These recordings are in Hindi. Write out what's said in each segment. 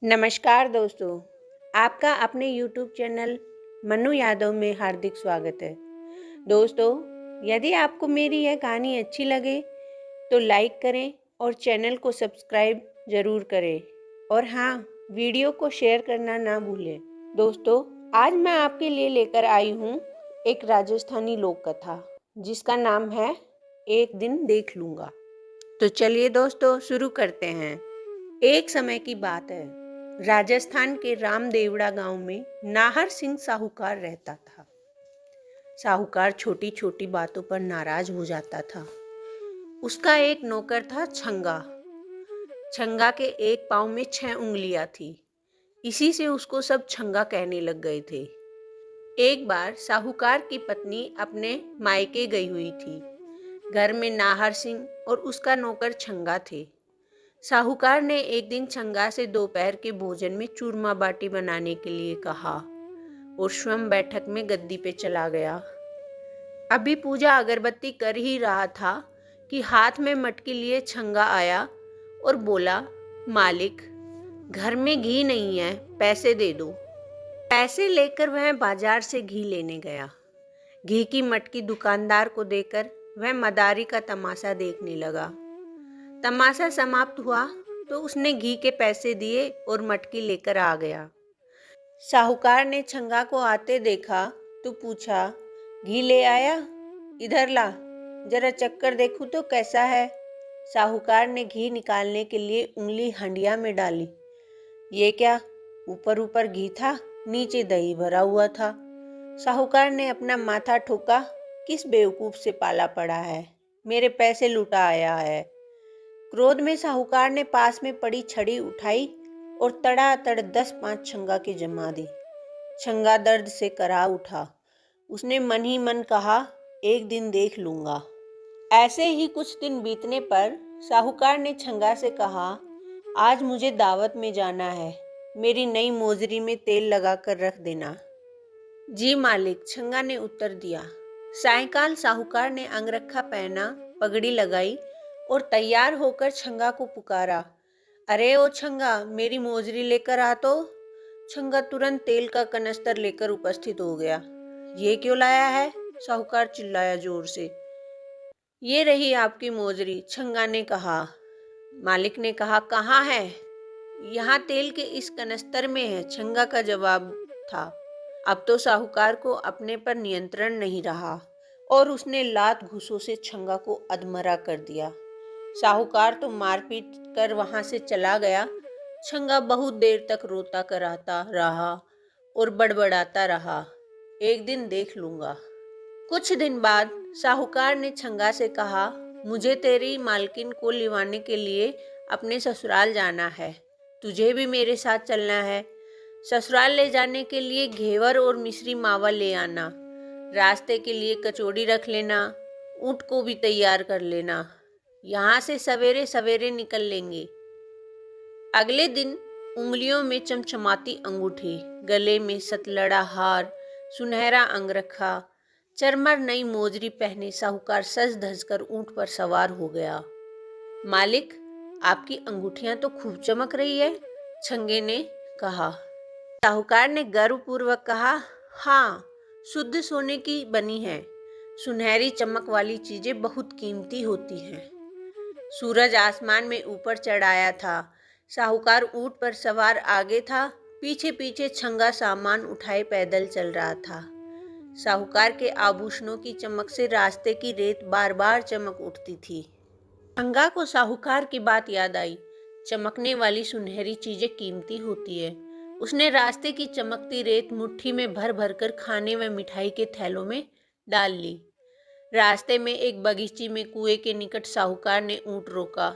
नमस्कार दोस्तों, आपका अपने YouTube चैनल मन्नू यादव में हार्दिक स्वागत है। दोस्तों, यदि आपको मेरी यह कहानी अच्छी लगे तो लाइक करें और चैनल को सब्सक्राइब ज़रूर करें और हाँ, वीडियो को शेयर करना ना भूलें। दोस्तों, आज मैं आपके लिए लेकर आई हूँ एक राजस्थानी लोक कथा जिसका नाम है एक दिन देख लूँगा। तो चलिए दोस्तों, शुरू करते हैं। एक समय की बात है, राजस्थान के रामदेवड़ा गांव में नाहर सिंह साहूकार रहता था। साहूकार छोटी छोटी बातों पर नाराज हो जाता था। उसका एक नौकर था छंगा। छंगा के एक पाँव में 6 उंगलियां थी। इसी से उसको सब छंगा कहने लग गए थे। एक बार साहूकार की पत्नी अपने मायके गई हुई थी। घर में नाहर सिंह और उसका नौकर छंगा थे। साहूकार ने एक दिन छंगा से दोपहर के भोजन में चूरमा बाटी बनाने के लिए कहा और स्वयं बैठक में गद्दी पे चला गया। अभी पूजा अगरबत्ती कर ही रहा था कि हाथ में मटकी लिए छंगा आया और बोला, मालिक, घर में घी नहीं है, पैसे दे दो। पैसे लेकर वह बाजार से घी लेने गया। घी की मटकी दुकानदार को देकर वह मदारी का तमाशा देखने लगा। तमाशा समाप्त हुआ तो उसने घी के पैसे दिए और मटकी लेकर आ गया। साहूकार ने छंगा को आते देखा तो पूछा, घी ले आया? इधर ला, जरा चक्कर देखूं तो कैसा है। साहूकार ने घी निकालने के लिए उंगली हंडिया में डाली। ये क्या, ऊपर ऊपर घी था, नीचे दही भरा हुआ था। साहूकार ने अपना माथा ठोका, किस बेवकूफ से पाला पड़ा है, मेरे पैसे लुटा आया है। क्रोध में साहूकार ने पास में पड़ी छड़ी उठाई और तड़ातड़ 10-5 छंगा की जमा दी। छंगा दर्द से करा उठा। उसने मन ही मन कहा, एक दिन देख लूंगा। ऐसे ही कुछ दिन बीतने पर साहूकार ने छंगा से कहा, आज मुझे दावत में जाना है, मेरी नई मोजरी में तेल लगाकर रख देना। जी मालिक, छंगा ने उत्तर दिया। सायंकाल साहूकार ने अंगरखा पहना, पगड़ी लगाई और तैयार होकर छंगा को पुकारा, अरे ओ छंगा, मेरी मोजरी लेकर आ तो। छंगा तुरंत तेल का कनस्तर लेकर उपस्थित हो गया। ये क्यों लाया है? साहूकार चिल्लाया जोर से। ये रही आपकी मोजरी, छंगा ने कहा। मालिक ने कहा, कहाँ है? यहाँ तेल के इस कनस्तर में है, छंगा का जवाब था। अब तो साहूकार को अपने पर नियंत्रण नहीं रहा और उसने लात घूंसों से छंगा को अधमरा कर दिया। साहूकार तो मारपीट कर वहां से चला गया। छंगा बहुत देर तक रोता कराता रहा और बड़बड़ाता रहा, एक दिन देख लूंगा। कुछ दिन बाद साहूकार ने छंगा से कहा, मुझे तेरी मालकिन को लिवाने के लिए अपने ससुराल जाना है, तुझे भी मेरे साथ चलना है। ससुराल ले जाने के लिए घेवर और मिश्री मावा ले आना। रास्ते के लिए कचौड़ी रख लेना, ऊँट को भी तैयार कर लेना। यहाँ से सवेरे सवेरे निकल लेंगे। अगले दिन उंगलियों में चमचमाती अंगूठी, गले में सतलड़ा हार, सुनहरा अंगरखा, चरमर नई मोजरी पहने साहूकार सज धज कर ऊँट पर सवार हो गया। मालिक, आपकी अंगूठियां तो खूब चमक रही है, छंगे ने कहा। साहूकार ने गर्वपूर्वक कहा, हाँ, शुद्ध सोने की बनी है। सुनहरी चमक वाली चीजें बहुत कीमती होती हैं। सूरज आसमान में ऊपर चढ़ाया था। साहूकार ऊंट पर सवार आगे था, पीछे पीछे छंगा सामान उठाए पैदल चल रहा था। साहूकार के आभूषणों की चमक से रास्ते की रेत बार बार चमक उठती थी। छंगा को साहूकार की बात याद आई। चमकने वाली सुनहरी चीजें कीमती होती है। उसने रास्ते की चमकती रेत मुट्ठी में भर भर कर खाने व मिठाई के थैलों में डाल ली। रास्ते में एक बगीची में कुएं के निकट साहूकार ने ऊंट रोका।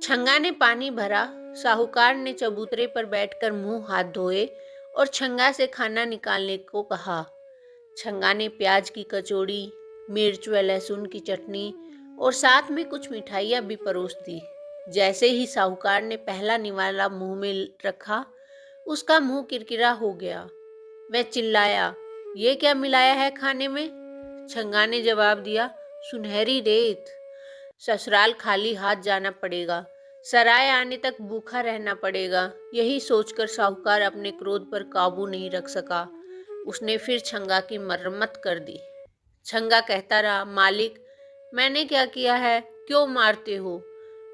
छंगा ने पानी भरा। साहूकार ने चबूतरे पर बैठकर मुंह हाथ धोए और छंगा से खाना निकालने को कहा। छंगा ने प्याज की कचौड़ी, मिर्च व लहसुन की चटनी और साथ में कुछ मिठाइयाँ भी परोस दी। जैसे ही साहूकार ने पहला निवाला मुंह में रखा, उसका मुंह किरकिरा हो गया। वह चिल्लाया, ये क्या मिलाया है खाने में? छंगा ने जवाब दिया, सुनहरी रेत। ससुराल खाली हाथ जाना पड़ेगा। सराय आने तक भूखा रहना पड़ेगा। यही सोचकर साहूकार अपने क्रोध पर काबू नहीं रख सका। उसने फिर छंगा की मरम्मत कर दी। छंगा कहता रहा, मालिक, मैंने क्या किया है, क्यों मारते हो?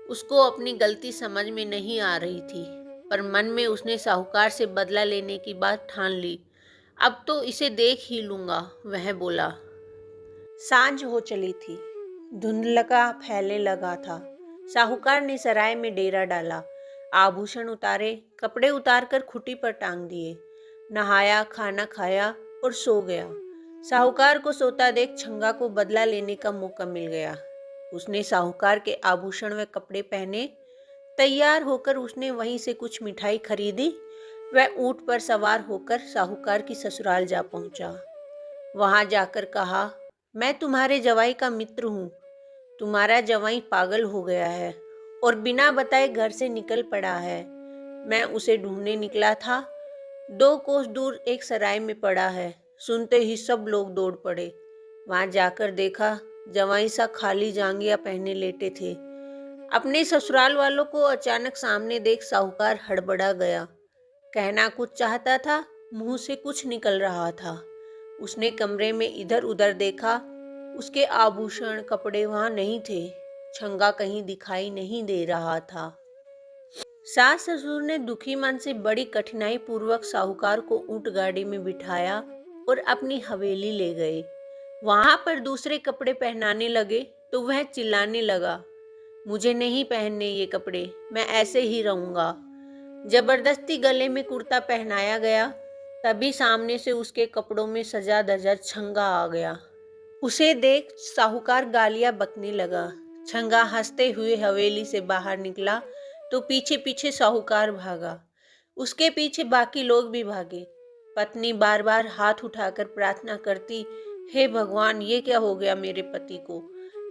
उसको अपनी गलती समझ में नहीं आ रही थी, पर मन में उसने साहूकार से बदला लेने की बात ठान ली। अब तो इसे देख ही लूंगा, वह बोला। सांझ हो चली थी। धुंधलका फैलने लगा था। साहूकार ने सराय में डेरा डाला। आभूषण उतारे, कपड़े उतारकर खुटी पर टांग दिए। नहाया, खाना खाया और सो गया। साहूकार को सोता देख छंगा को बदला लेने का मौका मिल गया। उसने साहूकार के आभूषण व कपड़े पहने। तैयार होकर उसने वहीं से कुछ मिठाई खरीदी। वह ऊंट पर सवार होकर साहूकार की ससुराल जा पहुंचा। वहां जाकर कहा, मैं तुम्हारे जवाई का मित्र हूँ। तुम्हारा जवाई पागल हो गया है और बिना बताए घर से निकल पड़ा है। मैं उसे ढूंढने निकला था। 2 कोस दूर एक सराय में पड़ा है। सुनते ही सब लोग दौड़ पड़े। वहां जाकर देखा, जवाई सा खाली जांघिया पहने लेटे थे। अपने ससुराल वालों को अचानक सामने देख साहूकार हड़बड़ा गया। कहना कुछ चाहता था, मुंह से कुछ निकल रहा था। उसने कमरे में इधर उधर देखा। उसके आभूषण कपड़े वहां नहीं थे। छंगा कहीं दिखाई नहीं दे रहा था। सास ससुर ने दुखी मन से बड़ी कठिनाई पूर्वक साहूकार को ऊंट गाड़ी में बिठाया और अपनी हवेली ले गए। वहां पर दूसरे कपड़े पहनाने लगे तो वह चिल्लाने लगा, मुझे नहीं पहनने ये कपड़े, मैं ऐसे ही रहूंगा। जबरदस्ती गले में कुर्ता पहनाया गया। तभी सामने से उसके कपड़ों में सजा धजा छंगा आ गया। उसे देख साहूकार गालियां बकने लगा। छंगा हंसते हुए हवेली से बाहर निकला तो पीछे पीछे साहूकार भागा। उसके पीछे बाकी लोग भी भागे। पत्नी बार बार हाथ उठाकर प्रार्थना करती, हे भगवान, ये क्या हो गया मेरे पति को?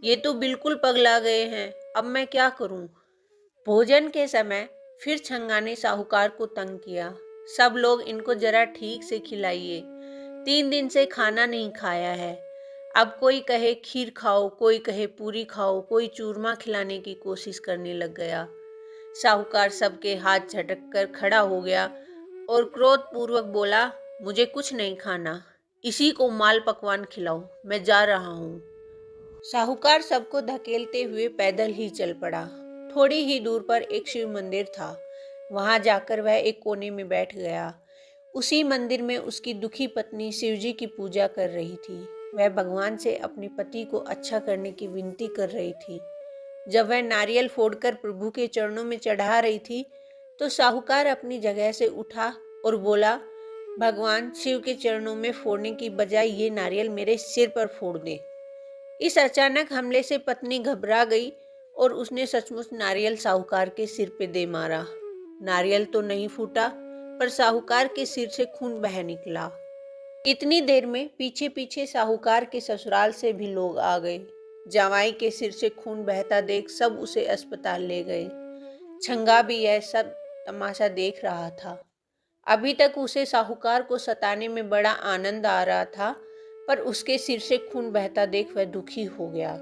ये तो बिल्कुल पगला गए हैं, अब मैं क्या करूं? भोजन के समय फिर छंगा ने साहूकार को तंग किया। सब लोग इनको जरा ठीक से खिलाइए, 3 दिन से खाना नहीं खाया है। अब कोई कहे खीर खाओ, कोई कहे पूरी खाओ, कोई चूरमा खिलाने की कोशिश करने लग गया। साहूकार सबके हाथ झटक कर खड़ा हो गया और क्रोधपूर्वक बोला, मुझे कुछ नहीं खाना, इसी को माल पकवान खिलाओ, मैं जा रहा हूँ। साहूकार सबको धकेलते हुए पैदल ही चल पड़ा। थोड़ी ही दूर पर एक शिव मंदिर था। वहां जाकर वह एक कोने में बैठ गया। उसी मंदिर में उसकी दुखी पत्नी शिवजी की पूजा कर रही थी। वह भगवान से अपने पति को अच्छा करने की विनती कर रही थी। जब वह नारियल फोड़कर प्रभु के चरणों में चढ़ा रही थी तो साहूकार अपनी जगह से उठा और बोला, भगवान, शिव के चरणों में फोड़ने की बजाय ये नारियल मेरे सिर पर फोड़ दे। इस अचानक हमले से पत्नी घबरा गई और उसने सचमुच नारियल साहूकार के सिर पे दे मारा। नारियल तो नहीं फूटा, पर साहूकार के सिर से खून बह निकला। इतनी देर में पीछे पीछे साहूकार के ससुराल से भी लोग आ गए। जवाई के सिर से खून बहता देख सब उसे अस्पताल ले गए। छंगा भी यह सब तमाशा देख रहा था। अभी तक उसे साहूकार को सताने में बड़ा आनंद आ रहा था, पर उसके सिर से खून बहता देख वह दुखी हो गया।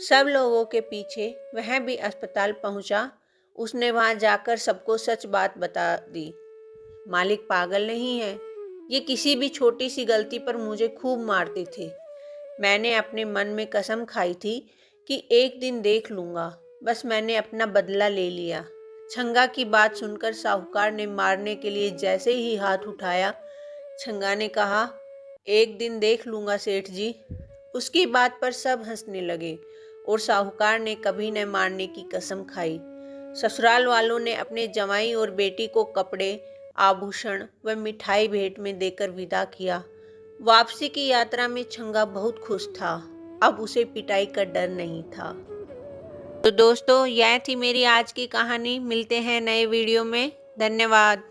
सब लोगों के पीछे वह भी अस्पताल पहुंचा। उसने वहां जाकर सबको सच बात बता दी। मालिक पागल नहीं है, ये किसी भी छोटी सी गलती पर मुझे खूब मारते थे। मैंने अपने मन में कसम खाई थी कि एक दिन देख लूंगा, बस मैंने अपना बदला ले लिया। छंगा की बात सुनकर साहूकार ने मारने के लिए जैसे ही हाथ उठाया, छंगा ने कहा, एक दिन देख लूंगा सेठ जी। उसकी बात पर सब हंसने लगे और साहूकार ने कभी न मारने की कसम खाई। ससुराल वालों ने अपने जवाई और बेटी को कपड़े, आभूषण व मिठाई भेंट में देकर विदा किया। वापसी की यात्रा में छंगा बहुत खुश था। अब उसे पिटाई का डर नहीं था। तो दोस्तों, यह थी मेरी आज की कहानी। मिलते हैं नए वीडियो में। धन्यवाद।